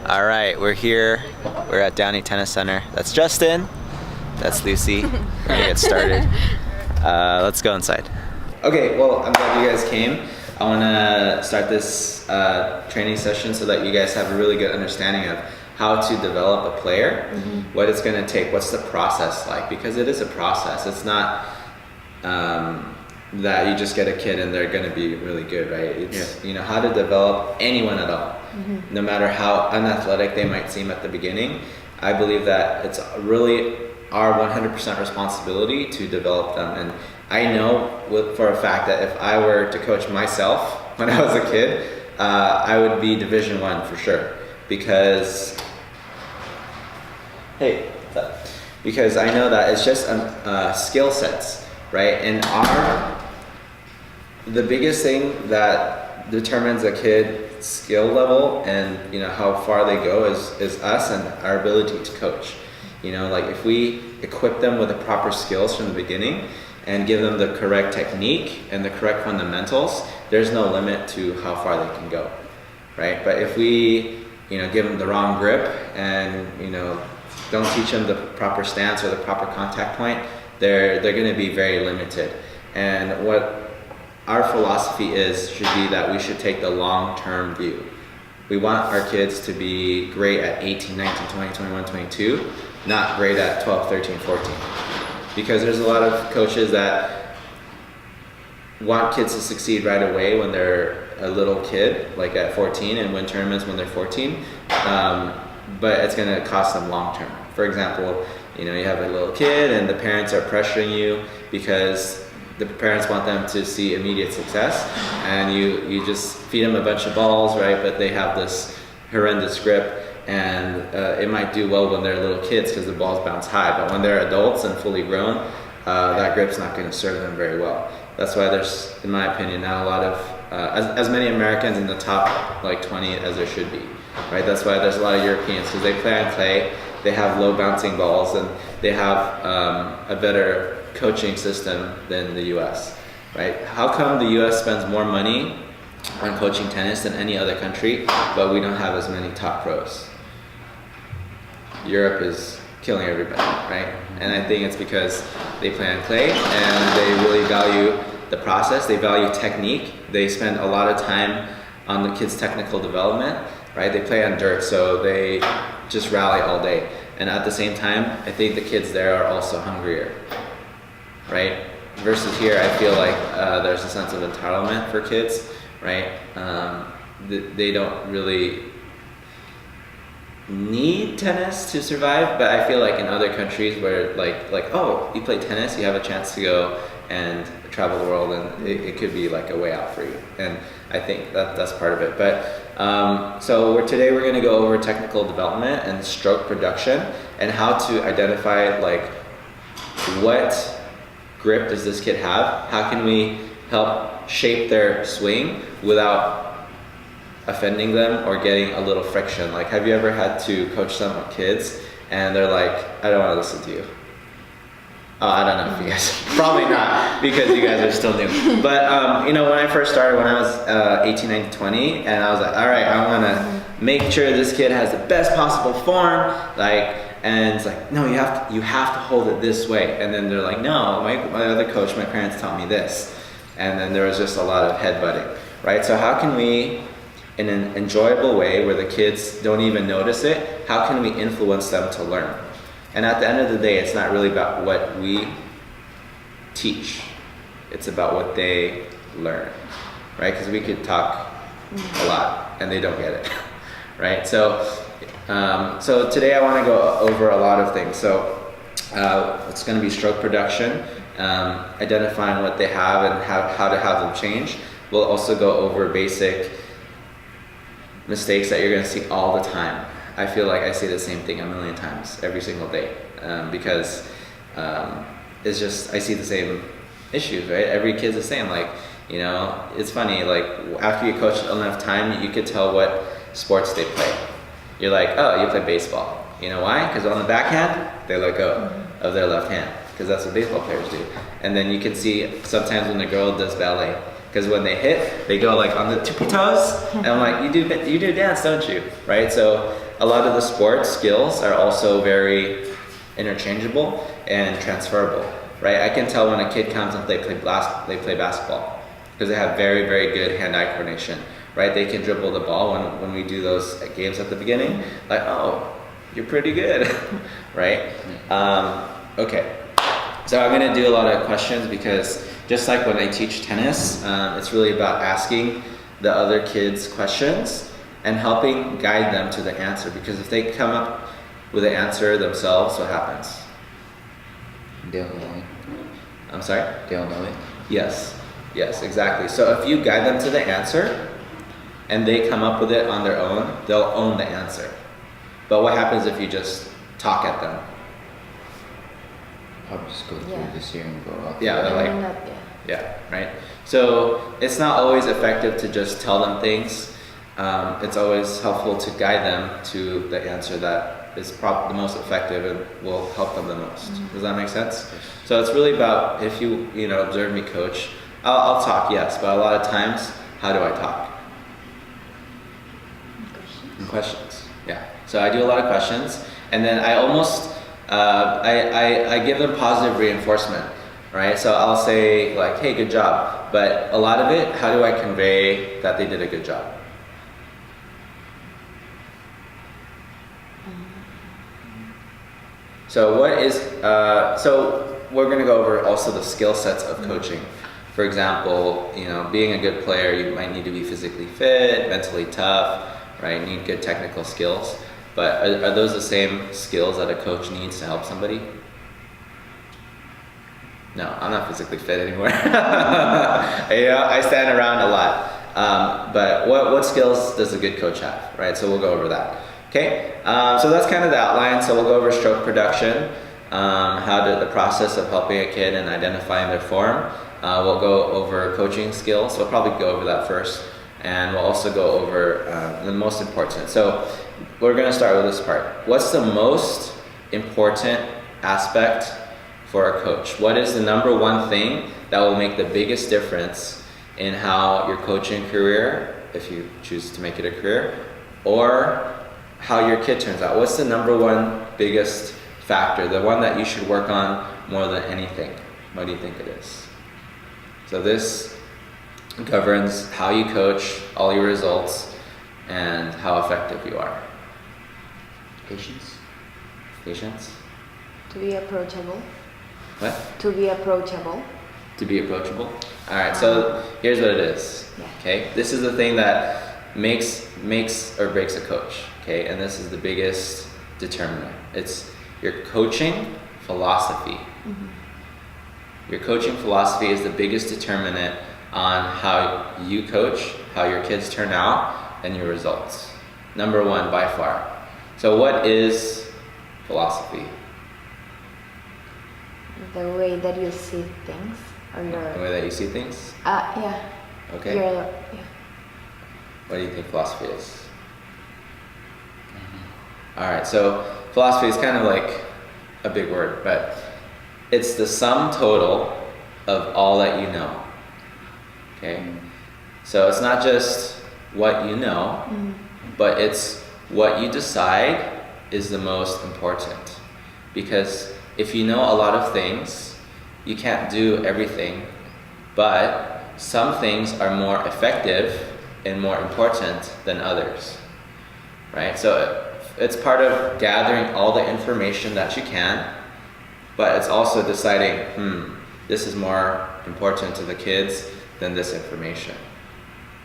All right, we're here. We're at Downey Tennis Center. That's Justin. That's Lucy. We're gonna get started. Let's go inside. Okay, well, I'm glad you guys came. I want to start this training session so that you guys have a really good understanding of how to develop a player, what it's going to take, what's the process like, because it is a process. It's not that you just get a kid and they're going to be really good, right? It's you know, how to develop anyone at all, no matter how unathletic they might seem at the beginning. I believe that it's really our 100% responsibility to develop them. And I know for a fact that if I were to coach myself when I was a kid, I would be Division I for sure, because because I know that it's just skill sets, right? And the biggest thing that determines a kid's skill level and how far they go is us and our ability to coach. Like if we equip them with the proper skills from the beginning and give them the correct technique and the correct fundamentals, there's no limit to how far they can go, right? But if we give them the wrong grip and don't teach them the proper stance or the proper contact point, they're going to be very limited. And what our philosophy should be that we should take the long-term view. We want our kids to be great at 18, 19, 20, 21, 22, not great at 12, 13, 14. Because there's a lot of coaches that want kids to succeed right away when they're a little kid, like at 14, and win tournaments when they're 14. But it's going to cost them long term. For example, you have a little kid and the parents are pressuring you because the parents want them to see immediate success, and you just feed them a bunch of balls, right? But they have this horrendous grip, and it might do well when they're little kids because the balls bounce high, but when they're adults and fully grown, that grip's not going to serve them very well. That's why there's, in my opinion, not a lot of as many Americans in the top 20 as there should be, right? That's why there's a lot of Europeans, because they play on clay, they have low bouncing balls, and they have a better coaching system than the US, right? How come the US spends more money on coaching tennis than any other country, but we don't have as many top pros? Europe is killing everybody, right? And I think it's because they play on clay and they really value the process, they value technique, they spend a lot of time on the kids' technical development, right? They play on dirt, so they just rally all day. And at the same time, I think the kids there are also hungrier, right? Versus here, I feel like there's a sense of entitlement for kids, right? They don't really need tennis to survive, but I feel like in other countries where oh, you play tennis, you have a chance to go and travel the world, and it could be like a way out for you. And I think that's part of it. But so today we're going to go over technical development and stroke production and how to identify what grip does this kid have? How can we help shape their swing without offending them or getting a little friction? Like, have you ever had to coach some kids and they're like, I don't want to listen to you? Oh, I don't know if you guys, probably not, because you guys are still new. But when I first started, when I was 18, 19, 20, and I was like, all right, I want to make sure this kid has the best possible form, and it's like, no, you have to hold it this way. And then they're like, no, my other coach, my parents taught me this. And then there was just a lot of headbutting, right? So how can we, in an enjoyable way where the kids don't even notice it, how can we influence them to learn? And at the end of the day, it's not really about what we teach. It's about what they learn, right? Because we could talk a lot and they don't get it, right? So today I want to go over a lot of things. So it's going to be stroke production, identifying what they have and how to have them change. We'll also go over basic mistakes that you're going to see all the time. I feel like I say the same thing a million times every single day, because it's just, I see the same issues, right? Every kid's the same. It's funny, after you coach enough time, you could tell what sports they play. You're like, oh, you play baseball. You know why? Because on the backhand, they let go of their left hand, because that's what baseball players do. And then you can see sometimes when the girl does ballet, because when they hit, they go on the tippy toes, and I'm like, you do dance, don't you? Right? So a lot of the sports skills are also very interchangeable and transferable, right? I can tell when a kid comes and they play basketball because they have very, very good hand-eye coordination, right? They can dribble the ball when we do those games at the beginning, like, oh, you're pretty good, right? Okay, so I'm gonna do a lot of questions because just like when I teach tennis, it's really about asking the other kids questions and helping guide them to the answer, because if they come up with the answer themselves, what happens? They'll know it. I'm sorry? They'll know it. Yes, exactly. So if you guide them to the answer and they come up with it on their own, they'll own the answer. But what happens if you just talk at them? I'll just go through this here and go out. Yeah, they're like, yeah, right? So it's not always effective to just tell them things. It's always helpful to guide them to the answer that is the most effective and will help them the most. Does that make sense? Yes. So it's really about, if you observe me coach, I'll talk, yes, but a lot of times, how do I talk? Questions. Yeah. So I do a lot of questions, and then I almost I give them positive reinforcement, right? So I'll say like, hey, good job. But a lot of it, how do I convey that they did a good job? So so we're going to go over also the skill sets of coaching. For example, being a good player, you might need to be physically fit, mentally tough, right? You need good technical skills. But are those the same skills that a coach needs to help somebody? No, I'm not physically fit anymore. I stand around a lot. But what skills does a good coach have, right? So we'll go over that. Okay, so that's kind of the outline. So we'll go over stroke production, the process of helping a kid and identifying their form. We'll go over coaching skills. We'll probably go over that first. And we'll also go over the most important. So we're going to start with this part. What's the most important aspect for a coach? What is the number one thing that will make the biggest difference in how your coaching career, if you choose to make it a career, or how your kid turns out? What's the number one biggest factor, the one that you should work on more than anything? What do you think it is? So this governs how you coach, all your results, and how effective you are. Patience. Patience? To be approachable. What? To be approachable. To be approachable? Alright, so here's what it is. Yeah. Okay? This is the thing that makes or breaks a coach. Okay? And this is the biggest determinant. It's your coaching philosophy. Your coaching philosophy is the biggest determinant on how you coach, how your kids turn out, and your results. Number one by far. So what is philosophy? The way that you see things, or The way that you see things? yeah. Okay. Yeah. What do you think philosophy is? Alright, so philosophy is kind of like a big word, but it's the sum total of all that you know. Okay? So it's not just what you know, but it's what you decide is the most important. Because if you know a lot of things, you can't do everything, but some things are more effective and more important than others, right? So it's part of gathering all the information that you can, but it's also deciding, this is more important to the kids than this information.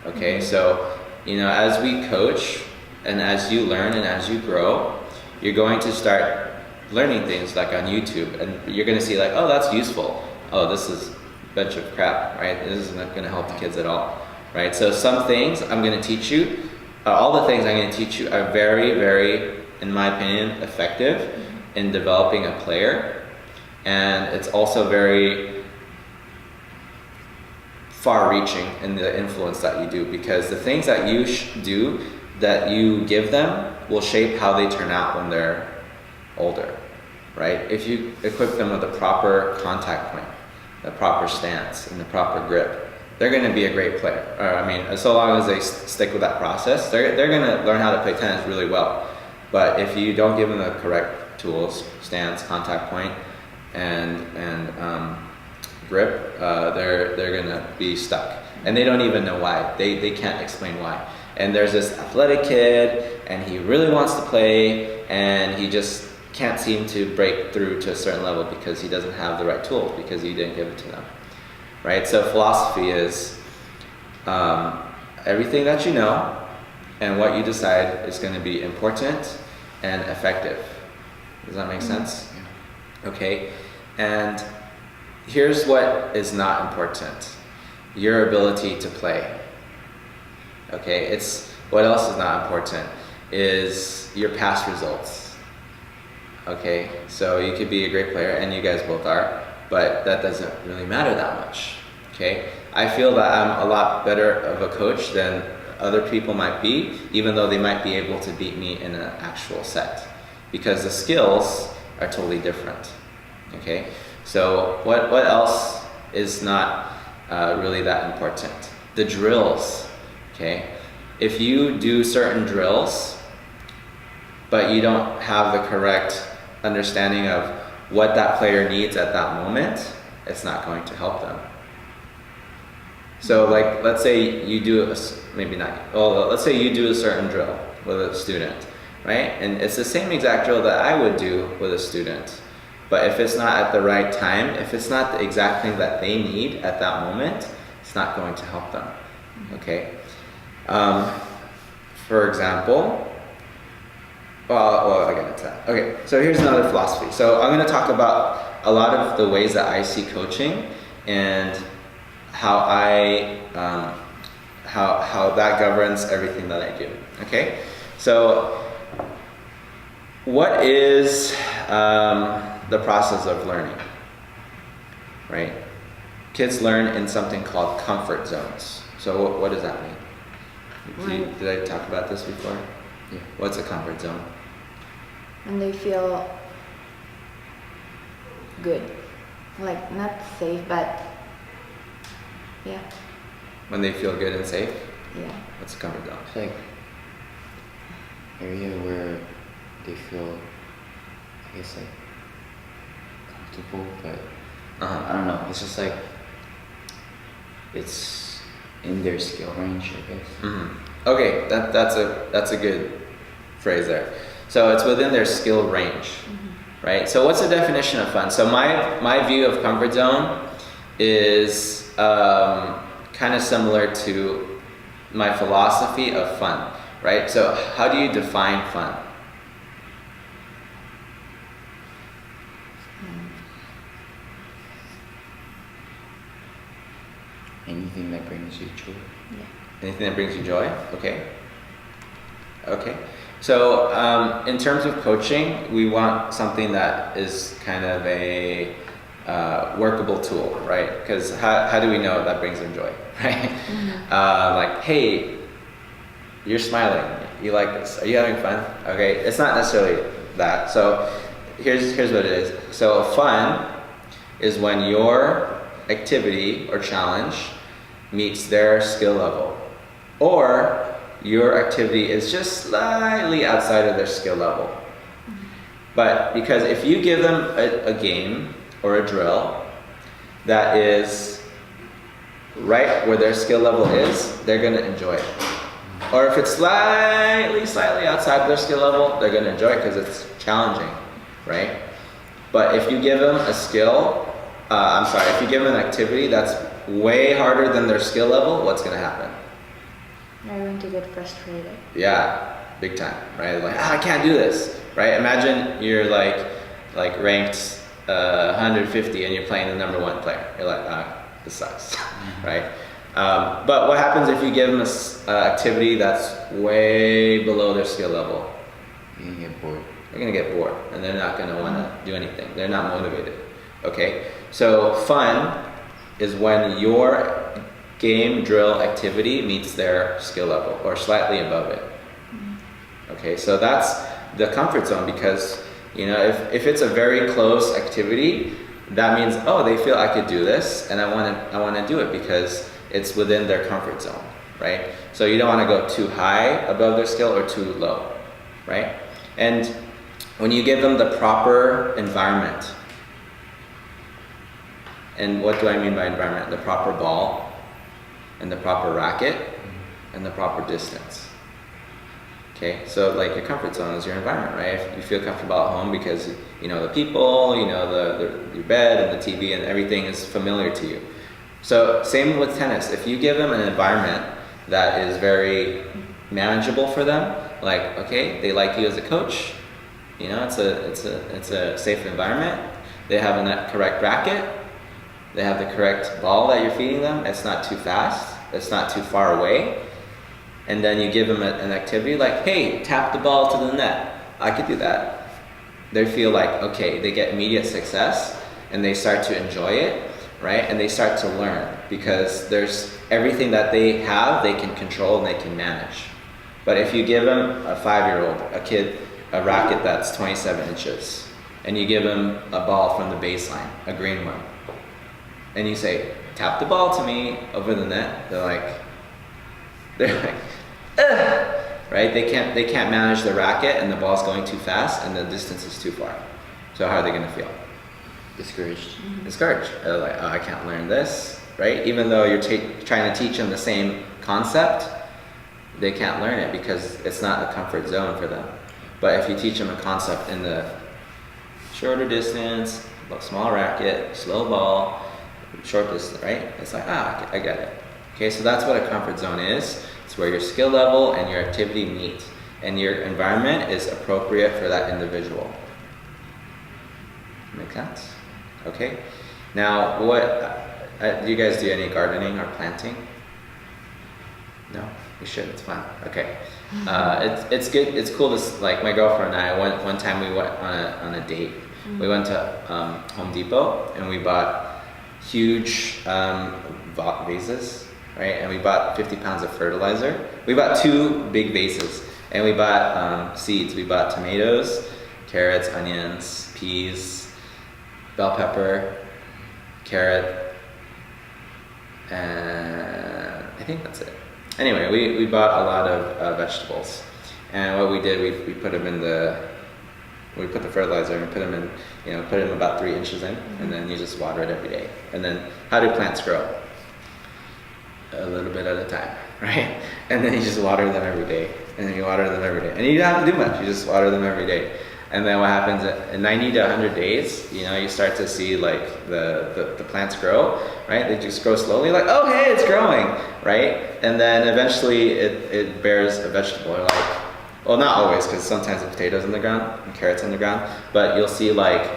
Okay, so as we coach and as you learn and as you grow, you're going to start learning things like on YouTube, and you're going to see like, oh, that's useful. Oh, this is a bunch of crap, right? This isn't going to help the kids at all, right? So some things I'm going to teach you, all the things I'm going to teach you are very, very, in my opinion, effective in developing a player, and it's also very far-reaching in the influence that you do, because the things that you do, that you give them, will shape how they turn out when they're older, right? If you equip them with the proper contact point, the proper stance, and the proper grip, they're going to be a great player. So long as they stick with that process, they're going to learn how to play tennis really well. But if you don't give them the correct tools, stance, contact point, and grip, they're gonna be stuck, and they don't even know why. They can't explain why. And there's this athletic kid, and he really wants to play, and he just can't seem to break through to a certain level because he doesn't have the right tools because you didn't give it to them, right? So philosophy is everything that you know and what you decide is going to be important and effective. Does that make sense? Yeah. Okay, and here's what is not important: your ability to play. Okay, it's what else is not important is your past results. Okay, so you could be a great player, and you guys both are, but that doesn't really matter that much. Okay, I feel that I'm a lot better of a coach than other people might be, even though they might be able to beat me in an actual set, because the skills are totally different. Okay, so what else is not really that important? The drills. Okay, if you do certain drills, but you don't have the correct understanding of what that player needs at that moment, it's not going to help them. So like, let's say you do let's say you do a certain drill with a student, right? And it's the same exact drill that I would do with a student. But if it's not at the right time, if it's not the exact thing that they need at that moment, it's not going to help them, okay? For example, I'll get into that. Okay, so here's another philosophy. So I'm going to talk about a lot of the ways that I see coaching and how how that governs everything that I do. Okay, so what is the process of learning? Right, kids learn in something called comfort zones. So what does that mean? Did I talk about this before? Yeah. What's a comfort zone? And they feel good, like not safe, but yeah, When they feel good and safe? yeah. What's a comfort zone? It's like area where they feel, I guess, like comfortable, but I don't know. It's just like it's in their skill range, I guess. Mm-hmm. Okay, that's a good phrase there. So it's within their skill range, right? So what's the definition of fun? So my view of comfort zone is kind of similar to my philosophy of fun, right? So how do you define fun? Anything that brings you joy. Anything that brings you joy? Okay. Okay. So in terms of coaching, we want something that is kind of a workable tool, right? Because how do we know that brings them joy, right? Like, hey, you're smiling. You like this. Are you having fun? Okay. It's not necessarily that. So here's what it is. So fun is when your activity or challenge meets their skill level, or your activity is just slightly outside of their skill level. But because if you give them a game or a drill that is right where their skill level is, they're going to enjoy it. Or if it's slightly outside of their skill level, they're going to enjoy it because it's challenging, right? But if you give them a skill, if you give them an activity that's way harder than their skill level, what's going to happen? They're going to get frustrated. Yeah, big time, right? Like, I can't do this, right? Imagine you're like ranked 150 and you're playing the number one player. You're like, this sucks, right? But what happens if you give them an activity that's way below their skill level? You can get bored. They're gonna get bored and they're not gonna wanna do anything. They're not motivated, okay? So fun is when your game drill activity meets their skill level or slightly above it. Okay, so that's the comfort zone, because if it's a very close activity, that means, oh, they feel I could do this and I want to do it because it's within their comfort zone, right? So you don't want to go too high above their skill or too low, right? And when you give them the proper environment, and what do I mean by environment? The proper ball, and the proper racket, and the proper distance. Okay, so like your comfort zone is your environment, right? If you feel comfortable at home because you know the people, you know your bed and the TV and everything is familiar to you. So same with tennis. If you give them an environment that is very manageable for them, like okay, they like you as a coach, you know, it's a safe environment. They have a correct racket. They have the correct ball that you're feeding them. It's not too fast. It's not too far away. And then you give them an activity like, hey, tap the ball to the net. I could do that. They feel like, okay, they get immediate success and they start to enjoy it, right? And they start to learn because there's everything that they have, they can control and they can manage. But if you give them a 5-year-old, a kid, a racket that's 27 inches, and you give them a ball from the baseline, a green one, and you say, tap the ball to me over the net, they're like, ugh, right? They can't manage the racket and the ball's going too fast and the distance is too far. So how are they gonna feel? Discouraged. Discouraged. They're like, oh, I can't learn this, right? Even though you're trying to teach them the same concept, they can't learn it because it's not a comfort zone for them. But if you teach them a concept in the shorter distance, small racket, slow ball, short distance, right? It's like, I get it. Okay, so that's what a comfort zone is. It's where your skill level and your activity meet, and your environment is appropriate for that individual. Make sense? Okay. Now, do you guys do any gardening or planting? No, you should. It's fun. Okay. It's good. It's cool to like my girlfriend and I. One time we went on a date. We went to Home Depot and we bought huge vases, right? And we bought 50 pounds of fertilizer. We bought 2 big vases, and we bought seeds. We bought tomatoes, carrots, onions, peas, bell pepper, carrot, and I think that's it. Anyway, we bought a lot of vegetables, and what we did, we put them in we put the fertilizer and put them about 3 inches in, and then you just water it every day. And then how do plants grow? A little bit at a time, right? And then you just water them every day, and then you water them every day. And you don't have to do much, you just water them every day. And then what happens in 90 to 100 days, you start to see like the plants grow, right? They just grow slowly, like, oh, hey, it's growing, right? And then eventually it bears a vegetable, or like, well, not always, because sometimes the potatoes in the ground and carrots in the ground, but you'll see like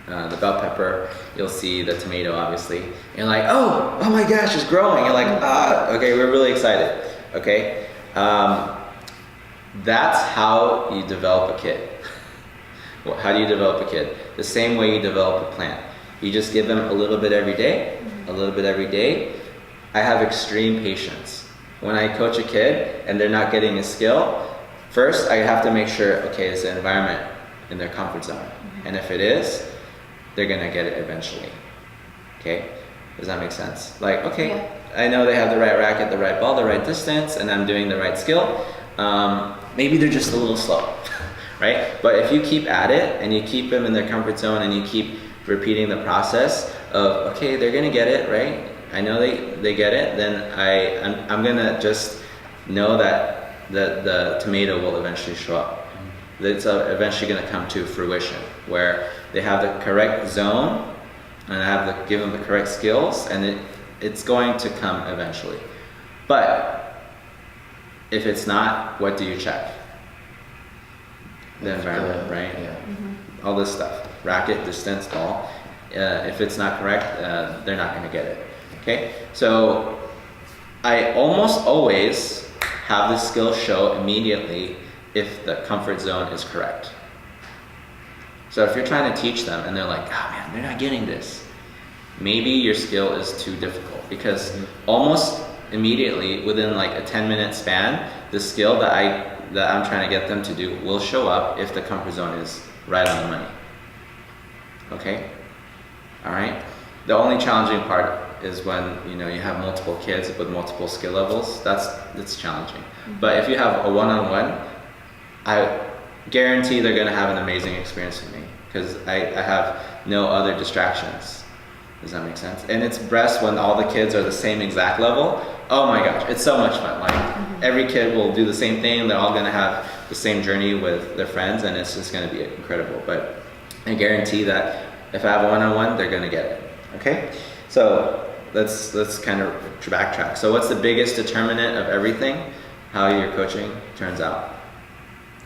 the bell pepper, you'll see the tomato, obviously. And you're like, oh my gosh, it's growing. You're like, okay, we're really excited, okay? That's how you develop a kid. Well, how do you develop a kid? The same way you develop a plant. You just give them a little bit every day, a little bit every day. I have extreme patience. When I coach a kid and they're not getting a skill, first I have to make sure, okay, is the environment in their comfort zone? And if it is, they're gonna get it eventually. Okay? Does that make sense? Like, okay, yeah. I know they have the right racket, the right ball, the right distance, and I'm doing the right skill. Maybe they're just a little slow, right? But if you keep at it and you keep them in their comfort zone and you keep repeating the process of, okay, they're gonna get it, right? I know they get it, then I'm gonna just know that the tomato will eventually show up. It's eventually gonna come to fruition, where they have the correct zone and I have to give them the correct skills, and it's going to come eventually. But if it's not, what do you check? The environment, right? Yeah. All this stuff, racket, distance, ball. If it's not correct, they're not gonna get it. Okay, so I almost always have the skill show immediately if the comfort zone is correct. So if you're trying to teach them and they're like, oh man, they're not getting this, maybe your skill is too difficult, because almost immediately within like a 10-minute span, the skill that I'm trying to get them to do will show up if the comfort zone is right on the money. Okay, all right. The only challenging part is when you have multiple kids with multiple skill levels. That's challenging. But if you have a one-on-one, I guarantee they're gonna have an amazing experience with me because I have no other distractions. Does that make sense? And it's best when all the kids are the same exact level. Oh my gosh, it's so much fun. Like every kid will do the same thing. They're all gonna have the same journey with their friends, and it's just gonna be incredible. But I guarantee that if I have one-on-one, they're gonna get it. Okay, so let's kind of backtrack. So what's the biggest determinant of everything? How your coaching turns out?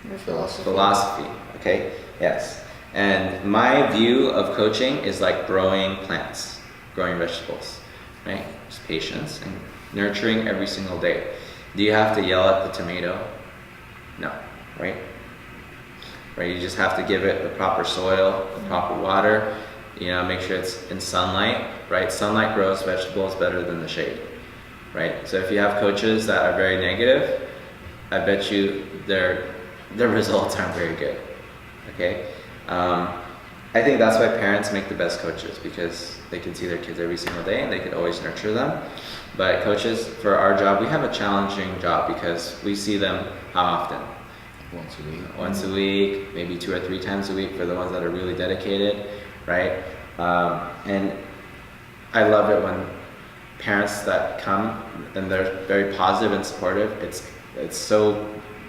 Your philosophy. Philosophy. Okay. Yes. And my view of coaching is like growing plants, growing vegetables, right? Just patience and nurturing every single day. Do you have to yell at the tomato? No, right? Right, you just have to give it the proper soil, the proper water, you know, make sure it's in sunlight, right? Sunlight grows vegetables better than the shade, right? So if you have coaches that are very negative, I bet you their results aren't very good, okay? I think that's why parents make the best coaches, because they can see their kids every single day and they can always nurture them. But coaches, for our job, we have a challenging job because we see them how often? Once a week. Once a week, maybe 2 or 3 times a week for the ones that are really dedicated, right? And I love it when parents that come and they're very positive and supportive. It's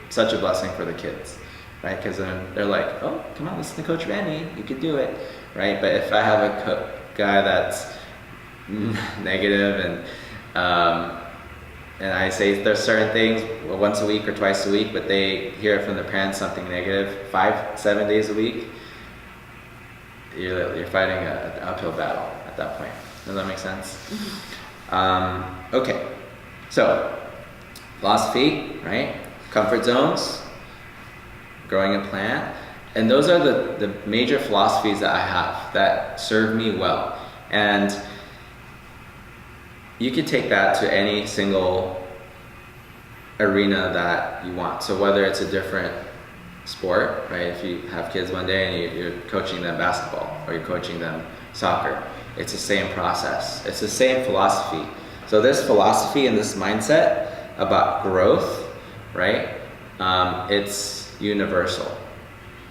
such a blessing for the kids, right? Because then they're like, oh, come on, listen to Coach Randy, you can do it, right? But if I have a guy that's negative and I say there's certain things once a week or twice a week, but they hear it from the parents something negative 5-7 days a week, you're fighting an uphill battle at that point. Does that make sense? Mm-hmm. Okay, so philosophy, right? Comfort zones, growing a plant, and those are the major philosophies that I have that serve me well. And you can take that to any single arena that you want. So whether it's a different sport, right? If you have kids one day and you're coaching them basketball or you're coaching them soccer, it's the same process. It's the same philosophy. So this philosophy and this mindset about growth, right? It's universal.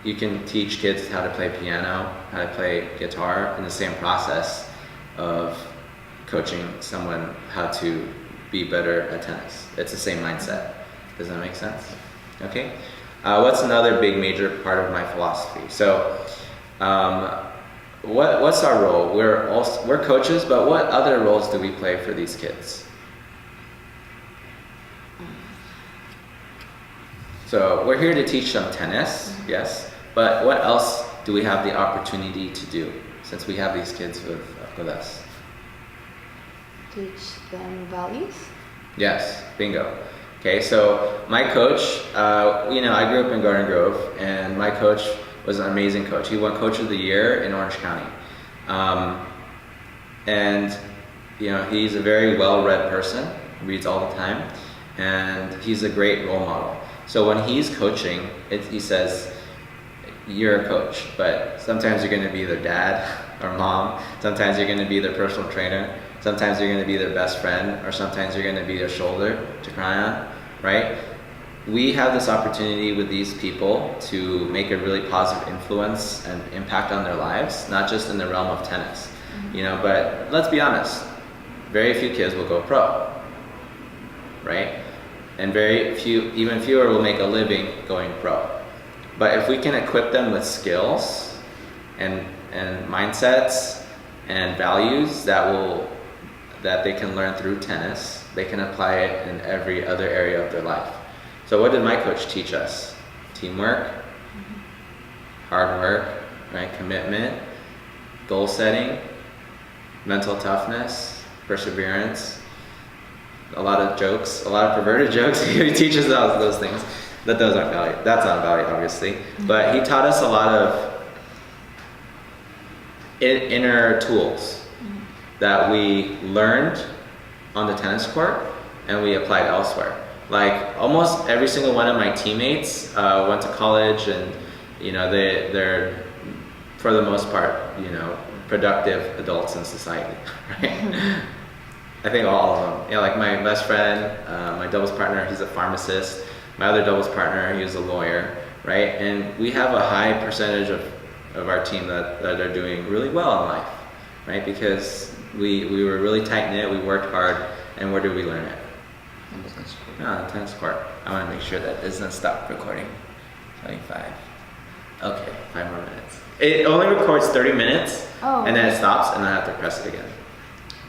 You can teach kids how to play piano, how to play guitar in the same process of coaching someone how to be better at tennis. It's the same mindset. Does that make sense? Okay. What's another big major part of my philosophy? So, what's our role? We're coaches, but what other roles do we play for these kids? So we're here to teach them tennis, yes, but what else do we have the opportunity to do since we have these kids with us? Teach them values. Yes, bingo. Okay, so my coach, I grew up in Garden Grove, and my coach was an amazing coach. He won Coach of the Year in Orange County. And he's a very well-read person, reads all the time, and he's a great role model. So when he's coaching, he says, you're a coach, but sometimes you're going to be their dad or mom, sometimes you're going to be their personal trainer, sometimes you're going to be their best friend, or sometimes you're going to be their shoulder to cry on, right? We have this opportunity with these people to make a really positive influence and impact on their lives, not just in the realm of tennis, but let's be honest, very few kids will go pro, right? And very few, even fewer will make a living going pro. But if we can equip them with skills and mindsets and values that they can learn through tennis, they can apply it in every other area of their life. So what did my coach teach us? Teamwork, hard work, right? Commitment, goal setting, mental toughness, perseverance, a lot of jokes, a lot of perverted jokes. He teaches us those things. But those aren't value. That's not value, obviously. But he taught us a lot of inner tools that we learned on the tennis court and we applied elsewhere. Like almost every single one of my teammates went to college, and they're for the most part productive adults in society, right? I think all of them. Like my best friend, my doubles partner, he's a pharmacist. My other doubles partner, he was a lawyer, right? And we have a high percentage of our team that are doing really well in life, right? Because we were really tight knit, we worked hard, and where did we learn it? On the tennis court. No, the tennis court. I want to make sure that doesn't stop recording. 25. Okay, 5 more minutes. It only records 30 minutes, Oh. and then it stops, and I have to press it again.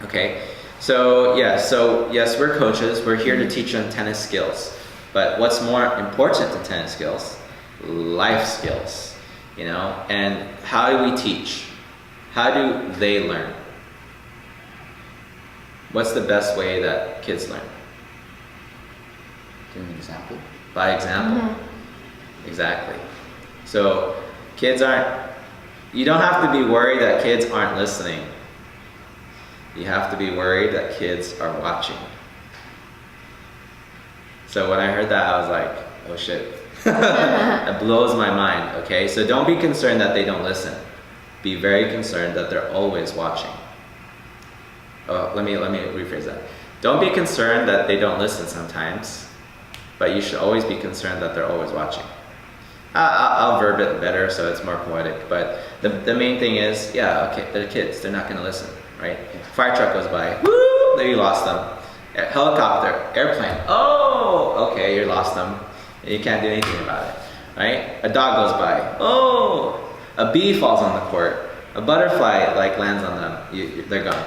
Okay, so yes, we're coaches. We're here to teach them tennis skills. But what's more important than tennis skills? Life skills, you know? And how do we teach? How do they learn? What's the best way that kids learn? Give me an example. By example. Exactly. So kids you don't have to be worried that kids aren't listening. You have to be worried that kids are watching. So when I heard that, I was like, oh shit. It blows my mind, okay? So don't be concerned that they don't listen. Be very concerned that they're always watching. Oh, let me rephrase that. Don't be concerned that they don't listen sometimes, but you should always be concerned that they're always watching. I'll verb it better so it's more poetic, but the main thing is, yeah, okay, they're kids, they're not gonna listen, right? Fire truck goes by, woo, there you lost them. Helicopter, airplane, oh, okay, you lost them. You can't do anything about it, right? A dog goes by, oh, a bee falls on the court, a butterfly like lands on them, they're gone,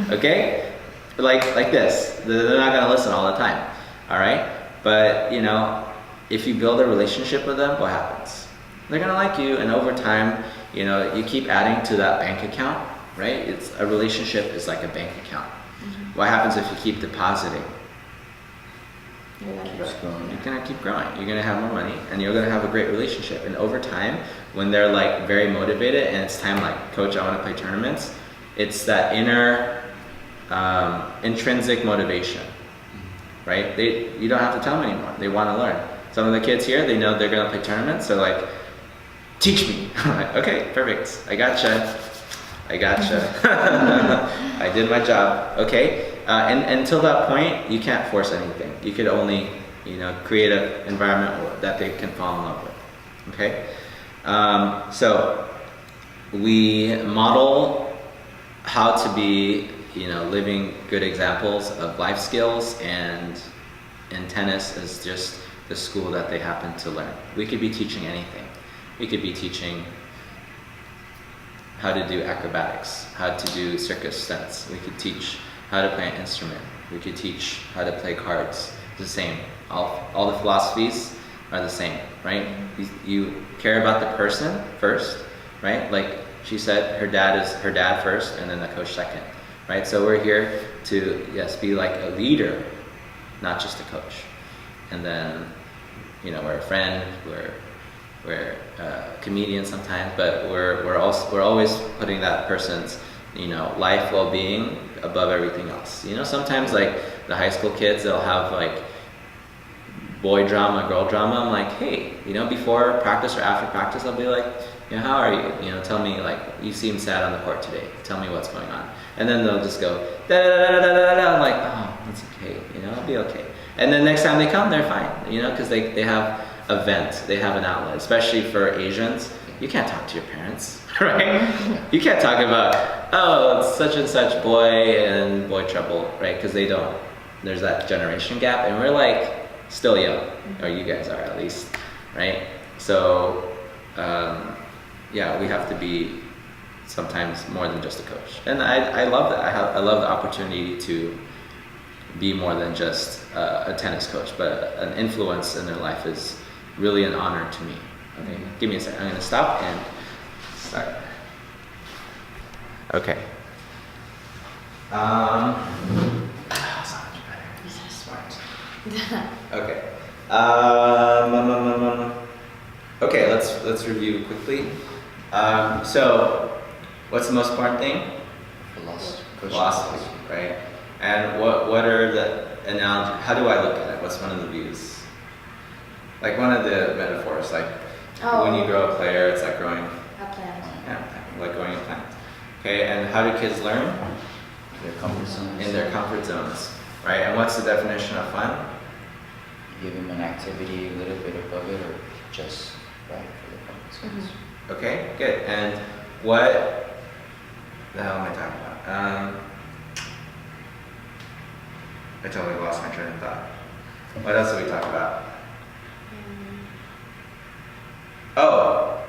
okay? Like this, they're not gonna listen all the time, all right? But you know, if you build a relationship with them, what happens? They're gonna like you, and over time, you know, you keep adding to that bank account, right? It's a relationship is like a bank account. What happens if you keep depositing? Keeps growing. You're gonna keep growing. You're gonna have more money, and you're gonna have a great relationship. And over time, when they're like very motivated, and it's time like, coach, I want to play tournaments. It's that inner, intrinsic motivation, right? You don't have to tell them anymore. They want to learn. Some of the kids here, they know they're gonna play tournaments. They're like, teach me. I'm like, okay, perfect. I gotcha. I did my job. Okay. And until that point, you can't force anything. You could only, you know, create an environment that they can fall in love with. Okay. So we model how to be, you know, living good examples of life skills, and tennis is just the school that they happen to learn. We could be teaching anything. We could be teaching how to do acrobatics, how to do circus stunts. We could teach how to play an instrument. We could teach how to play cards. It's the same. All the philosophies are the same, right? You care about the person first, right? Like she said, her dad is her dad first, and then the coach second, right? So we're here to, yes, be like a leader, not just a coach. And then, you know, we're a friend, we're comedians sometimes, but we're always putting that person's, you know, life, well-being above everything else. You know, sometimes like the high school kids, they'll have like boy drama, girl drama. I'm like, hey, you know, before practice or after practice, I'll be like, you know, how are you? You know, tell me, like, you seem sad on the court today. Tell me what's going on. And then they'll just go da da da da da da. I'm like, oh, that's okay. You know, I'll be okay. And then next time they come, they're fine. You know, because they have a vent, they have an outlet. Especially for Asians, you can't talk to your parents, right? You can't talk about, oh, it's such and such boy and boy trouble, right? Because they don't. There's that generation gap, and we're like still young, or you guys are at least, right? So, yeah, we have to be sometimes more than just a coach, and I love that. I love the opportunity to be more than just a tennis coach, but an influence in their life is really an honor to me. Okay, give me a second. I'm gonna stop and start. Okay. That's not much better. Smart. Okay. Okay, let's review quickly. So, what's the most important thing? Philosophy, right? And what are the analogy? How do I look at it? What's one of the views? Like one of the metaphors, like when you grow a player, it's like growing A plant. yeah, like growing a plant. Okay, and how do kids learn? Their comfort zones. In their comfort zones, right? And what's the definition of fun? Give them an activity a little bit above it, or just right for the fun skills. Okay, good. And what the hell am I talking about? I totally lost my train of thought. What else did we talk about? Oh,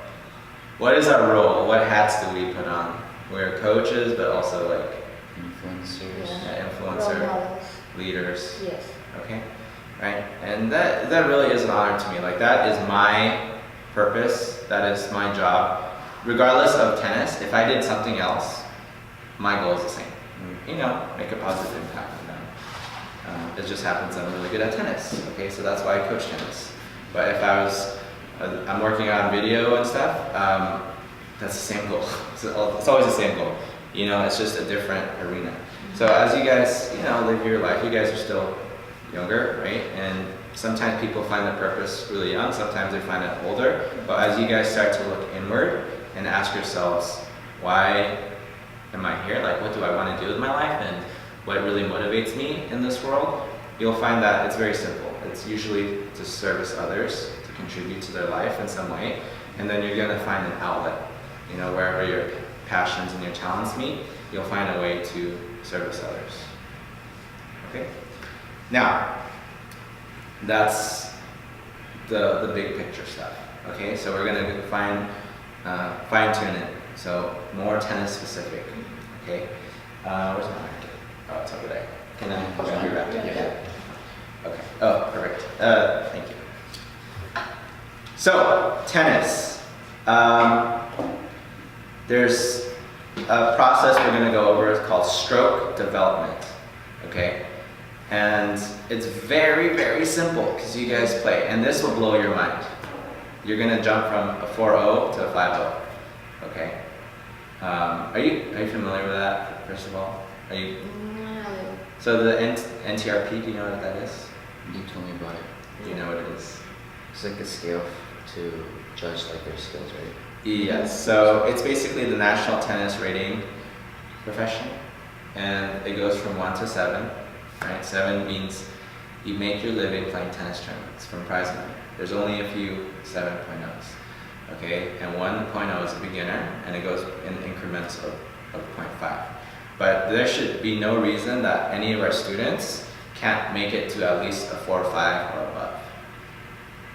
what is our role? What hats do we put on? We're coaches, but also like Influencers. Yeah. influencer, Role models. leaders. Yes. Okay, right, and that really is an honor to me. Like that is my purpose. That is my job. Regardless of tennis, if I did something else, my goal is the same. You know, make a positive impact on them. It just happens I'm really good at tennis. Okay, so that's why I coach tennis. But if I'm working on video and stuff. That's the same goal. It's always the same goal. You know, it's just a different arena. So as you guys, you know, live your life, you guys are still younger, right? And sometimes people find their purpose really young, sometimes they find it older. But as you guys start to look inward and ask yourselves, why am I here? Like, what do I want to do with my life? And what really motivates me in this world? You'll find that it's very simple. It's usually to service others, to contribute to their life in some way. And then you're gonna find an outlet. You know, wherever your passions and your talents meet, you'll find a way to service others. Okay? Now, that's the big picture stuff. Okay, so we're gonna fine tune it. So more tennis specific. Okay, where's my market? Oh, it's over there. Can I grab it? Yeah. Okay. Oh, perfect. Thank you. So tennis. There's a process we're going to go over. It's called stroke development. Okay? And it's very, very simple because you guys play. And this will blow your mind. You're going to jump from a 4-0 to a 5-0. Okay? Are you familiar with that, first of all? Are you? No. So the NTRP, do you know what that is? You told me about it. Do you know what it is? It's like a scale to judge like their skills, right? Yes, so it's basically the national tennis rating profession, and it goes from 1 to 7, right? 7 means you make your living playing tennis tournaments from prize money. There's only a few 7.0s, okay? And 1.0 is a beginner, and it goes in increments of 0.5. But there should be no reason that any of our students can't make it to at least a 4 or 5 or above,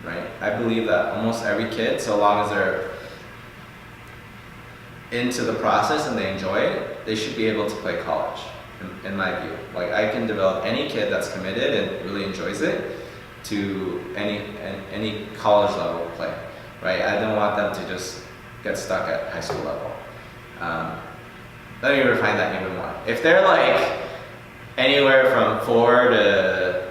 right? I believe that almost every kid, so long as they're into the process and they enjoy it, they should be able to play college, in my view. Like, I can develop any kid that's committed and really enjoys it to any college level play, right? I don't want them to just get stuck at high school level. Let me refine that even more. If they're like anywhere from 4 to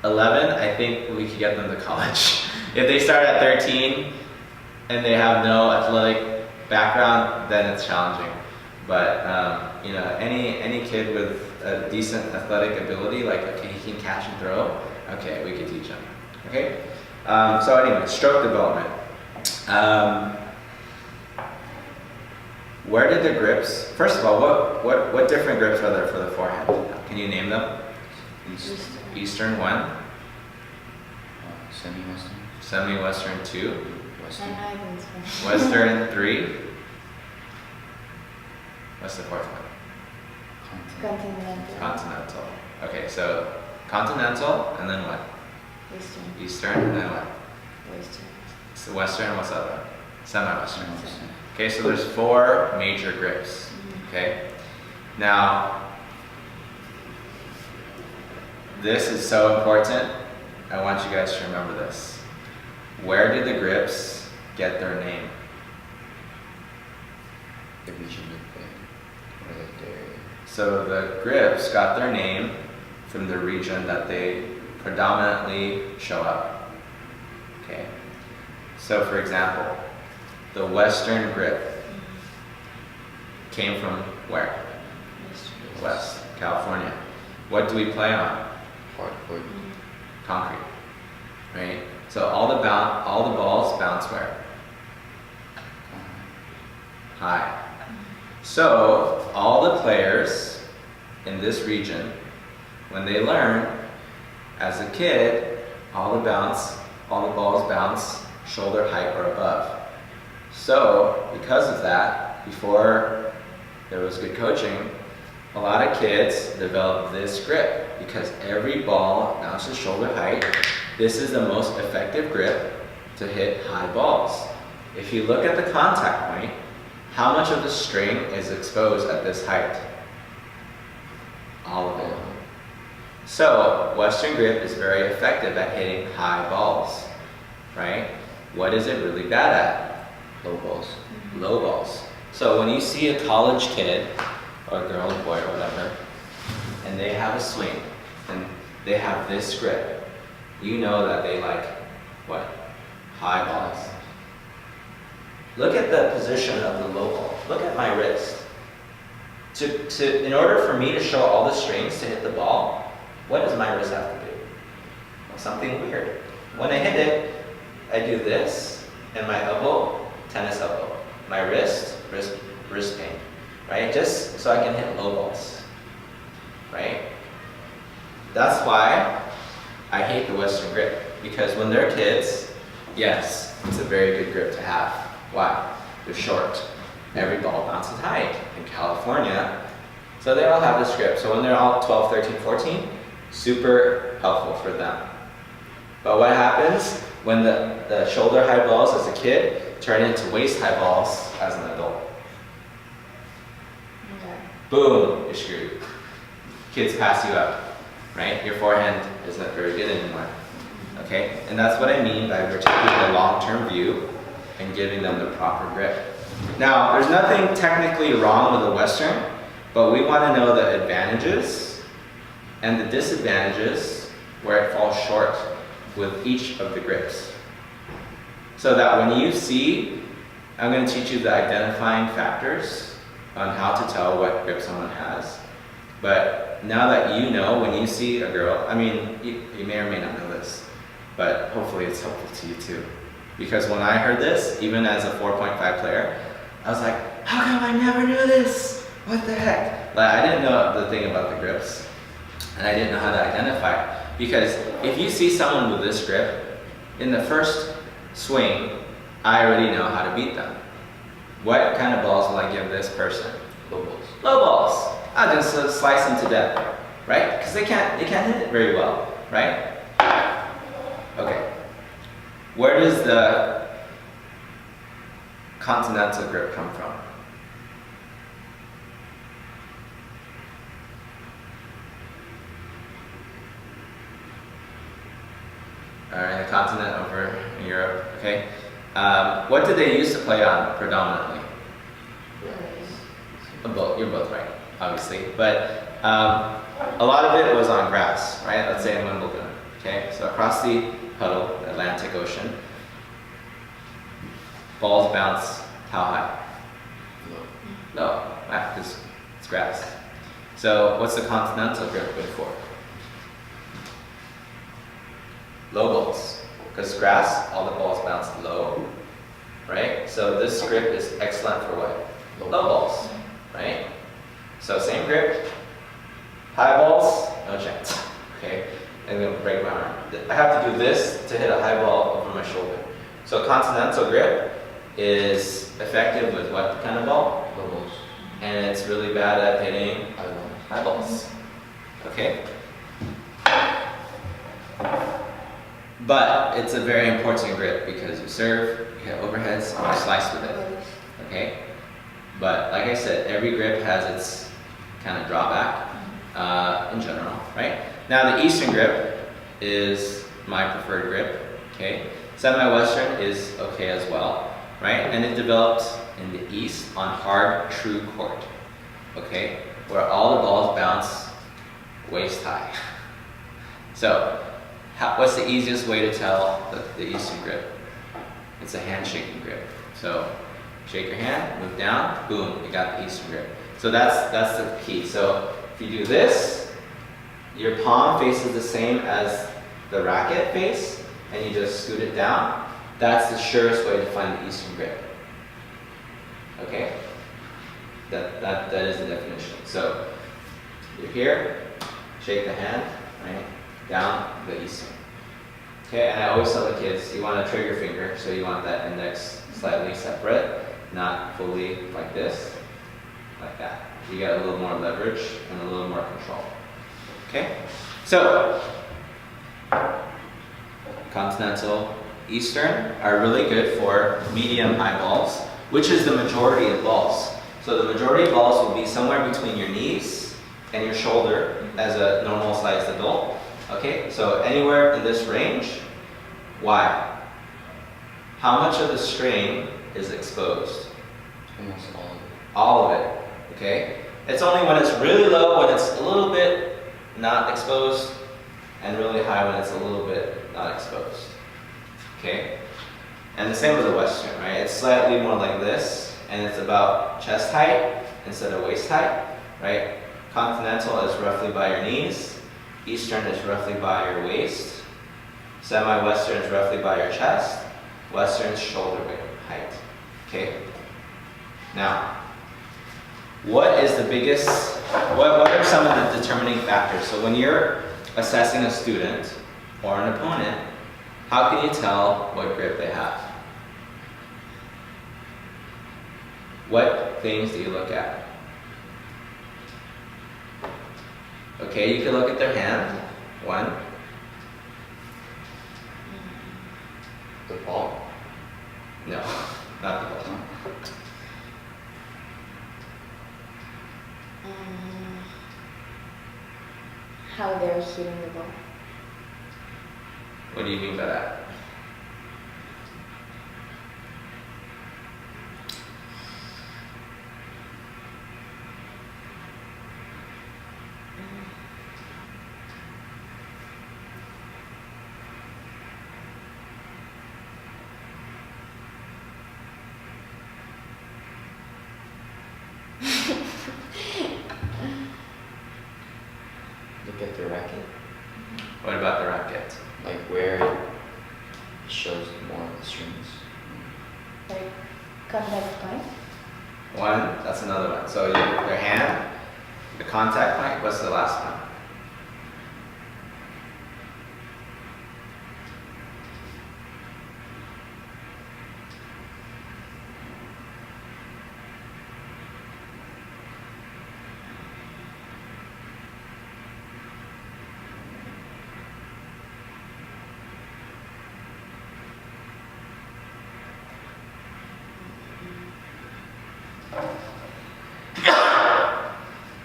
11, I think we could get them to college. If they start at 13 and they have no athletic background, then it's challenging. But you know, any kid with a decent athletic ability, like, okay, he can catch and throw, okay, we could teach him. Okay. So anyway, stroke development. Where did the grips? First of all, what different grips are there for the forehand? Can you name them? Eastern 1. Semi-Western. Semi-Western 2. Western. Western 3. What's the fourth one? Continental. Continental. Okay, so continental, and then what? Eastern. Eastern, and then what? Western. So Western, what's the other one? Semi-Western. Western. Okay, so there's 4 major grips. Okay, now this is so important. I want you guys to remember this. Where did the grips get their name? The region of play. Or like their... So the grips got their name from the region that they predominantly show up. Okay. So for example, the Western grip came from where? West, California. What do we play on? Hardcourt. Concrete. Right? So all the balls bounce where? High. So all the players in this region, when they learn As a kid, all the balls bounce shoulder height or above. So because of that, before there was good coaching, a lot of kids developed this grip because every ball bounces shoulder height. This is the most effective grip to hit high balls. If you look at the contact point, how much of the string is exposed at this height? All of it. So Western grip is very effective at hitting high balls, right? What is it really bad at? Low balls. Low balls. So when you see a college kid, or girl or boy or whatever, and they have a swing, and they have this grip, you know that they like, what? High balls. Look at the position of the low ball. Look at my wrist. In order for me to show all the strings to hit the ball, what does my wrist have to do? Well, something weird. When I hit it, I do this, and my elbow, tennis elbow. My wrist pain, right? Just so I can hit low balls, right? That's why I hate the Western grip, because when they're kids, yes, it's a very good grip to have. Why? They're short. Every ball bounces high in California, so they all have this grip. So when they're all 12, 13, 14, super helpful for them. But what happens when the shoulder high balls as a kid turn into waist high balls as an adult? Yeah. Boom, you're screwed. Kids pass you up, right? Your forehand isn't very good anymore. Okay? And that's what I mean by we're taking the long-term view and giving them the proper grip. Now, there's nothing technically wrong with the Western, but we want to know the advantages and the disadvantages where it falls short with each of the grips. So that when you see, I'm going to teach you the identifying factors on how to tell what grip someone has. But now that you know, when you see a girl, I mean, you may or may not know this, but hopefully it's helpful to you too. Because when I heard this, even as a 4.5 player, I was like, how come I never knew this? What the heck? Like, I didn't know the thing about the grips, and I didn't know how to identify it. Because if you see someone with this grip, in the first swing, I already know how to beat them. What kind of balls will I give this person? Low balls. Low balls. I'll just slice them to death, right? Because they can't hit it very well, right? Okay. Where does the continental grip come from? All right, the continent over in Europe, okay? What did they used to play on predominantly? Both, you're both right, obviously. But a lot of it was on grass, right? Let's say in Wimbledon, okay? So across the puddle, the Atlantic Ocean, balls bounce how high? Low, because it's grass. So what's the continental grip good for? Low balls, because grass, all the balls bounce low, right? So this grip is excellent for what? Low balls, right? So same grip, high balls, no chance, okay? I'm gonna break my arm. I have to do this to hit a high ball over my shoulder. So continental grip is effective with what kind of ball? Low balls. And it's really bad at hitting High balls. high balls, okay? But it's a very important grip because you serve, you hit overheads, and you slice with it, okay? But like I said, every grip has its kind of drawback in general, right? Now the Eastern grip is my preferred grip, okay? Semi-Western is okay as well, right? And it developed in the East on hard, true court, okay? Where all the balls bounce waist high. So, what's the easiest way to tell the Eastern grip? It's a handshaking grip. So, shake your hand, move down, boom, you got the Eastern grip. So that's the key. So, if you do this, your palm faces the same as the racket face, and you just scoot it down. That's the surest way to find the Eastern grip. Okay? That is the definition. So, you're here, shake the hand, right? down the eastern. Okay, and I always tell the kids, you want to trigger finger, so you want that index slightly separate, not fully like this, like that. You get a little more leverage and a little more control. Okay, so continental, eastern are really good for medium high balls, which is the majority of balls. So the majority of balls will be somewhere between your knees and your shoulder as a normal sized adult. Okay, so anywhere in this range. Why? How much of the strain is exposed? Almost all of it. All of it, okay? It's only when it's really low, when it's a little bit not exposed, and really high when it's a little bit not exposed, okay? And the same with the Western, right? It's slightly more like this, and it's about chest height instead of waist height, right? Continental is roughly by your knees. Eastern is roughly by your waist. Semi-Western is roughly by your chest. Western is shoulder height, okay? Now, what is the biggest, what are some of the determining factors? So when you're assessing a student or an opponent, how can you tell what grip they have? What things do you look at? Okay, you can look at their hand. One. The ball. No, not the ball. How they're hitting the ball. What do you mean by that? Look at the racket. What about the racket? Like where it shows more of the strings. Like contact point. One, that's another one. So their hand, the contact point, what's the last one?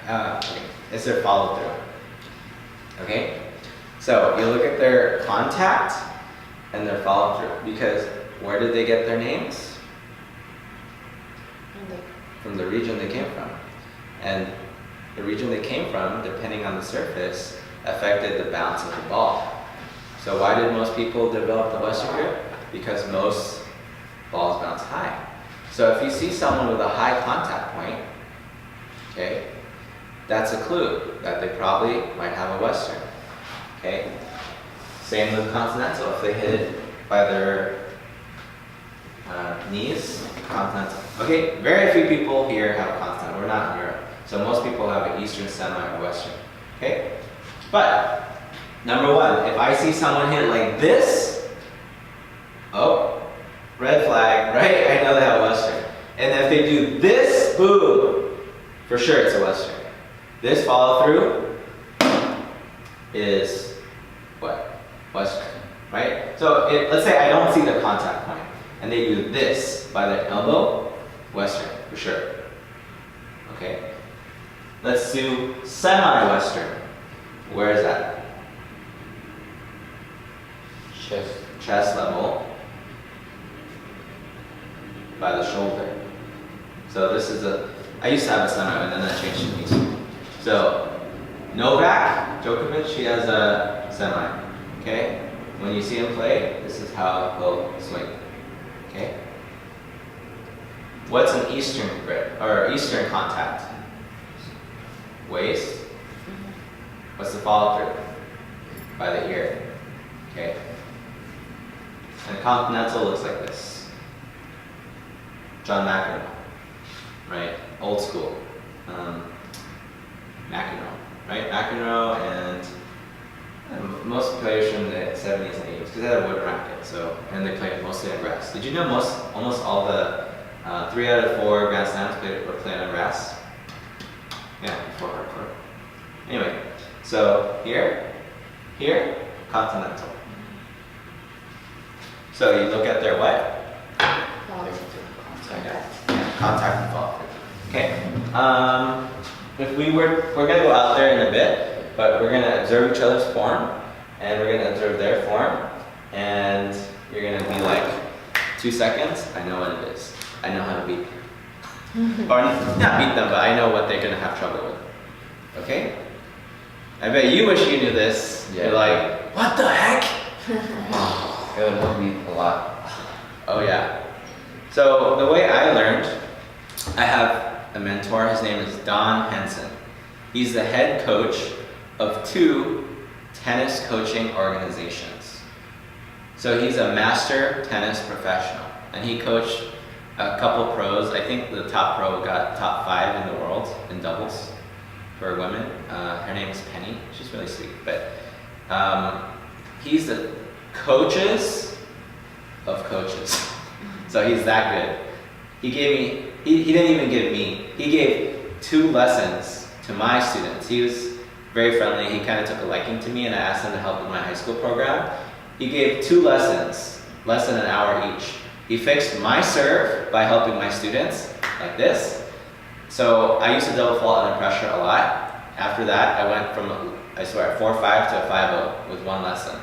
Okay. It's their follow through. Okay? So you look at their contact and their follow through, because where did they get their names? From the region they came from. And the region they came from, depending on the surface, affected the bounce of the ball. So why did most people develop the Western grip? Because most balls bounce high. So if you see someone with a high contact point, okay, that's a clue that they probably might have a Western. Okay? Same with continental. If they hit it by their knees, continental. Okay, very few people here have continental. We're not in Europe. So most people have an Eastern, Semi, or Western. Okay? But, number one, if I see someone hit like this, oh, red flag, right? I know they have a Western. And if they do this, boom, for sure it's a Western. This follow through is what? Western, right? So let's say I don't see the contact point, and they do this by their elbow, Western, for sure. Okay? Let's do semi-Western. Where is that? Chest level by the shoulder. So this is I used to have a semi, and then that changed to Eastern. So Novak Djokovic, he has a semi. Okay? When you see him play, this is how he'll swing. Okay? What's an Eastern grip or Eastern contact? Waist. What's the follow through? By the ear. Okay? And continental looks like this. John McEnroe, right? Old school. McEnroe, right? McEnroe and Most players from the 70s and 80s, because they had a wood racket, so, and they played mostly on grass. Did you know almost all the 3 out of 4 Grand Slams were played on grass? Yeah, before hardcore. Anyway, so here, continental. So you look at their what? Fall. Contact. Yeah, contact and fall. Okay. If we're gonna go out there in a bit, but we're gonna observe each other's form, and we're gonna observe their form, and you're gonna be like, 2 seconds. I know what it is. I know how to beat them, or not beat them, but I know what they're gonna have trouble with. Okay. I bet you wish you knew this. Yeah. You're like, what the heck? It would help me a lot. Oh yeah. So the way I learned, I have a mentor. His name is Don Henson. He's the head coach of 2 tennis coaching organizations. So he's a master tennis professional, and he coached a couple pros. I think the top pro got top 5 in the world in doubles for women. Her name is Penny. She's really sweet, but he's the coaches of coaches. So he's that good. He gave me, he didn't even give me, he gave 2 lessons to my students. He was very friendly. He kind of took a liking to me, and I asked him to help with my high school program. He gave 2 lessons, less than an hour each. He fixed my serve by helping my students, like this. So I used to double fault under pressure a lot. After that, I went from, I swear, 4.5 to a 5.0 with 1 lesson.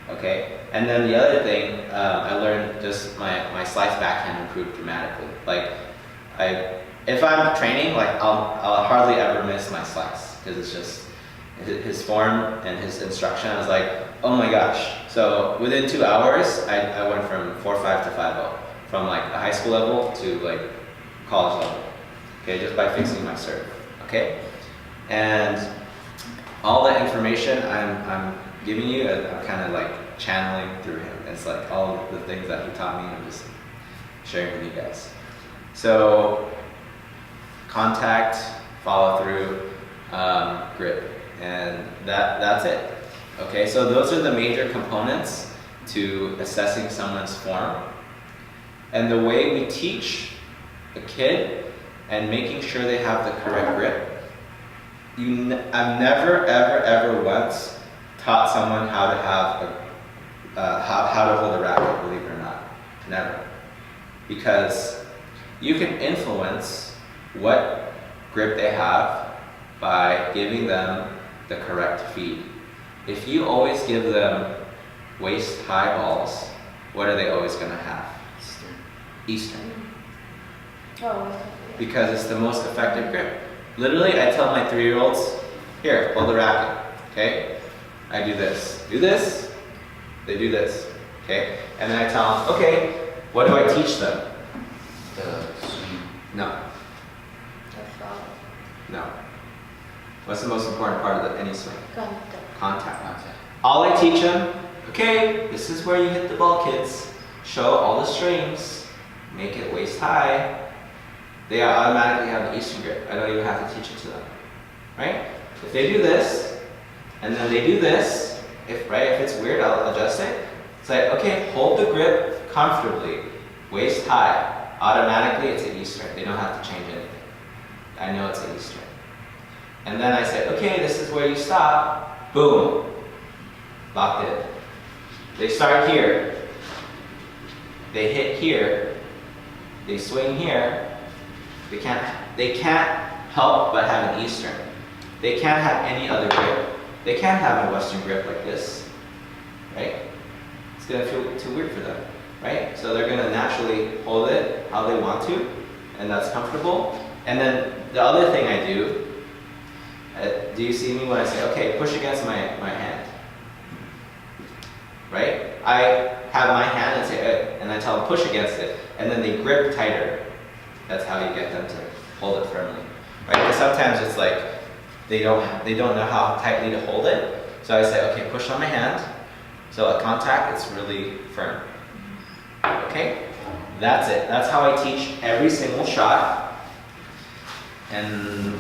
Okay, and then the other thing, I learned just my slice backhand improved dramatically. Like, if I'm training, like I'll hardly ever miss my slice, because it's just his form and his instruction. I was like, oh my gosh. So within 2 hours, I went from 4.5 to 5.0, from like a high school level to like college level. Okay, just by fixing my serve. Okay, and all that information I'm giving you, I'm kind of like channeling through him. It's like all of the things that he taught me, I'm just sharing with you guys. So, contact, follow through, grip, and that's it. Okay, so those are the major components to assessing someone's form. And the way we teach a kid and making sure they have the correct grip, I've never, ever once taught someone how to have how to hold a racket, believe it or not. Never. Because you can influence what grip they have by giving them the correct feed. If you always give them waist-high balls, what are they always going to have? Eastern. Oh. Because it's the most effective grip. Literally, I tell my 3-year-olds, here, hold the racket, okay? I do this. Do this, they do this, okay? And then I tell them, okay, what do I teach them? The swing. No, That's all. no. What's the most important part of any swing? Contact. Contact. Contact. All I teach them, okay, this is where you hit the ball, kids. Show all the strings, make it waist high. They automatically have the Eastern grip. I don't even have to teach it to them, right? If they do this, and then they do this, if it's weird, I'll adjust it. It's like, okay, hold the grip comfortably, waist high. Automatically, it's an Eastern. They don't have to change anything. I know it's an Eastern. And then I say, okay, this is where you stop. Boom, locked in. They start here. They hit here. They swing here. They can't help but have an Eastern. They can't have any other grip. They can't have a Western grip like this, right? It's gonna feel too weird for them, right? So they're gonna naturally hold it how they want to, and that's comfortable. And then the other thing I do you see me when I say, okay, push against my hand, right? I have my hand and say, and I tell them push against it, and then they grip tighter. That's how you get them to hold it firmly, right? Because sometimes it's like they don't know how tightly to hold it. So I say, okay, push on my hand. So at contact, it's really firm. Okay, that's it. That's how I teach every single shot, and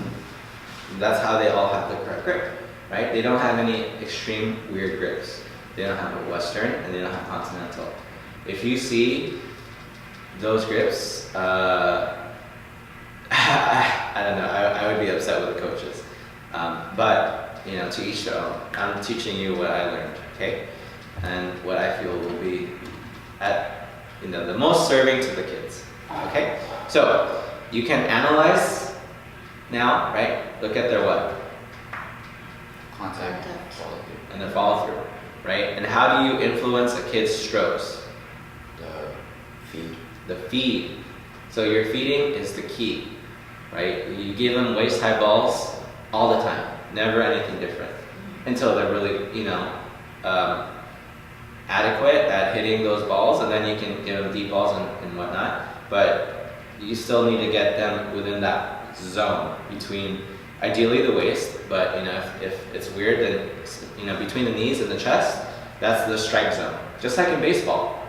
that's how they all have the correct grip. right? They don't have any extreme weird grips. They don't have a Western and they don't have Continental. If you see those grips, I don't know, I would be upset with the coaches. But, you know, to each their own. I'm teaching you what I learned, okay? And what I feel will be at, you know, the most serving to the kids, okay? So, you can analyze now, right? Look at their what? Contact. Contact. Follow through. And their follow through, right? And how do you influence a kid's strokes? The feed. The feed. So your feeding is the key, right? You give them waist high balls all the time, never anything different, until they're really, you know, adequate at hitting those balls, and then you can give them deep balls and whatnot. But you still need to get them within that zone between, ideally the waist, but you know, if it's weird, then you know, between the knees and the chest, that's the strike zone. Just like in baseball,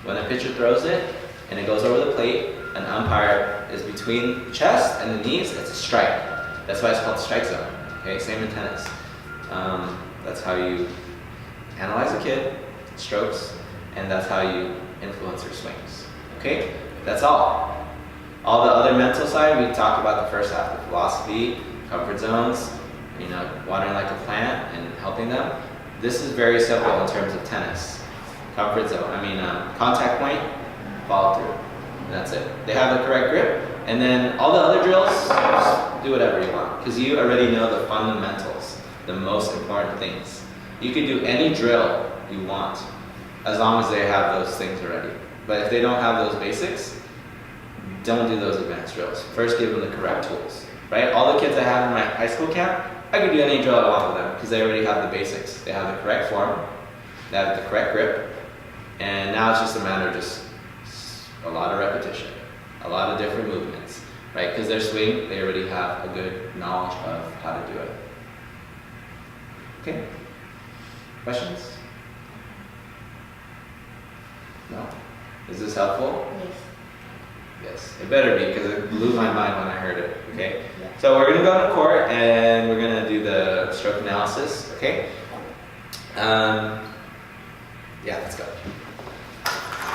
when a pitcher throws it and it goes over the plate, an umpire is between the chest and the knees, it's a strike. That's why it's called strike zone. Okay, same in tennis. That's how you analyze a kid, strokes, and that's how you influence their swings. Okay, that's all. All the other mental side, we talked about the first half, the philosophy, comfort zones, you know, watering like a plant and helping them. This is very simple in terms of tennis. Comfort zone, contact point, follow through. And that's it. They have the correct grip, and then all the other drills, just do whatever you want, because you already know the fundamentals, the most important things. You can do any drill you want, as long as they have those things already. But if they don't have those basics, don't do those advanced drills. First, give them the correct tools, right? All the kids I have in my high school camp, I could do any drill I want with them, because they already have the basics. They have the correct form, they have the correct grip, and now it's just a matter of just a lot of repetition, a lot of different movements, right? Because their swing, they already have a good knowledge of how to do it. Okay? Questions? No? Is this helpful? Yes. Yes, it better be, because it blew my mind when I heard it, okay? Yeah. So we're gonna go on the court and we're gonna do the stroke analysis, okay? Yeah, let's go.